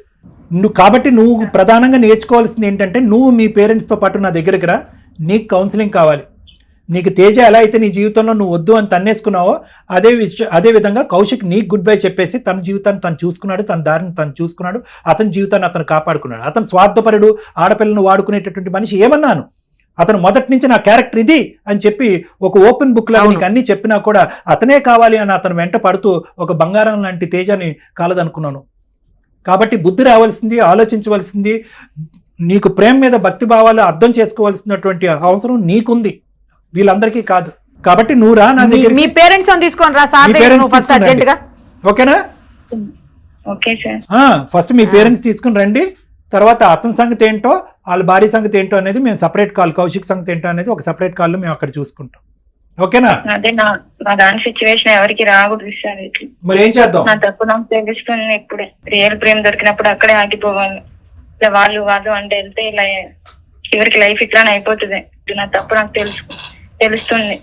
కాబట్టి నువ్వు ప్రధానంగా నేర్చుకోవాల్సింది ఏంటంటే, నువ్వు మీ పేరెంట్స్తో పాటు నా దగ్గరికి రా. నీకు కౌన్సిలింగ్ కావాలి. నీకు తేజ ఎలా అయితే నీ జీవితంలో నువ్వు వద్దు అని తన్నేసుకున్నావో అదే విధంగా కౌశిక్ నీకు గుడ్ బై చెప్పేసి తన జీవితాన్ని తను చూసుకున్నాడు, తన దారిని తను చూసుకున్నాడు, అతని జీవితాన్ని అతను కాపాడుకున్నాడు. అతను స్వార్థపరుడు, ఆడపిల్లను వాడుకునేటటువంటి మనిషి ఏమన్నాను, అతను మొదటి నుంచి నా క్యారెక్టర్ ఇది అని చెప్పి ఒక ఓపెన్ బుక్ లాగా నీకు అన్ని చెప్పినా కూడా అతనే కావాలి అని అతను వెంట పడుతూ ఒక బంగారం లాంటి తేజని కాలదనుకున్నాను. కాబట్టి బుద్ధి రావాల్సింది, ఆలోచించవలసింది, నీకు ప్రేమ మీద భక్తి భావాలు అర్థం చేసుకోవాల్సినటువంటి అవసరం నీకుంది, వీళ్ళందరికీ కాదు. కాబట్టి నువ్వు రా నా దగ్గర, మీ పేరెంట్స్ తీసుకొని రా సార్ దగ్గర నువ్వు ఫస్ట్ అర్జెంట్ గా. ఓకేనా? Okay sir. ఫస్ట్ మీ పేరెంట్స్ తీసుకుని రండి, తర్వాత అతని సంగతి ఏంటో వాళ్ళ భార్య సంగతి ఏంటో అనేది మేము సపరేట్ కాల్, కౌశిక్ సంగతి ఏంటో అనేది ఒక సపరేట్ కాల్లో మేము అక్కడ చూసుకుంటాం. ఓకేనా? అదే నా దాని సిచ్యువేషన్ ఎవరికి రాకూడదు సార్. మరి ఏం చేద్దాం? నా తప్పు నాకు తెలుస్తుంది. ఇప్పుడే రియల్ ప్రేమ దొరికినప్పుడు అక్కడే ఆగిపోవాలి. ఇలా వాళ్ళు అంటే వెళ్తే ఇలా చివరికి లైఫ్ ఇట్లానే అయిపోతుంది. నా తప్పు నాకు తెలుస్తుంది.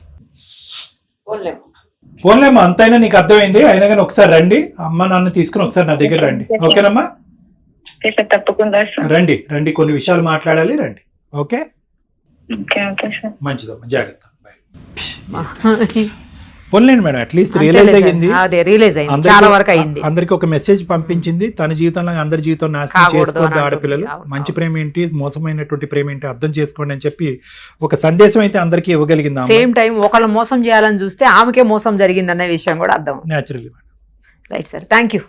ఫోన్లేమ్మా, అంతైనా నీకు అర్థమైంది. అయినా కానీ ఒకసారి రండి, అమ్మ నాన్న తీసుకుని ఒకసారి నా దగ్గర రండి. ఓకేనమ్మా? తప్పకుండా సార్. రండి, కొన్ని విషయాలు మాట్లాడాలి, రండి. Okay okay sir. మంచిదమ్మా, జాగ్రత్త. పోన్లేండి మేడం, అట్లీస్ట్ రియలైజ్ అయ్యింది, చాలా వరకు అయింది. అందరికి ఒక మెసేజ్ పంపించింది. తన జీవితంలో అందరి జీవితం నాశనం చేసుకోవద్దు ఆడపిల్లలు, మంచి ప్రేమ ఏంటి, మోసమైనటువంటి ప్రేమ ఏంటి అర్థం చేసుకోండి అని చెప్పి ఒక సందేశం అయితే అందరికీ ఇవ్వగలిగింది. సేమ్ టైం ఒకళ్ళు మోసం చేయాలని చూస్తే ఆమెకే మోసం జరిగిందన్న విషయం కూడా అర్థం. Naturally madam. Right sir, thank you.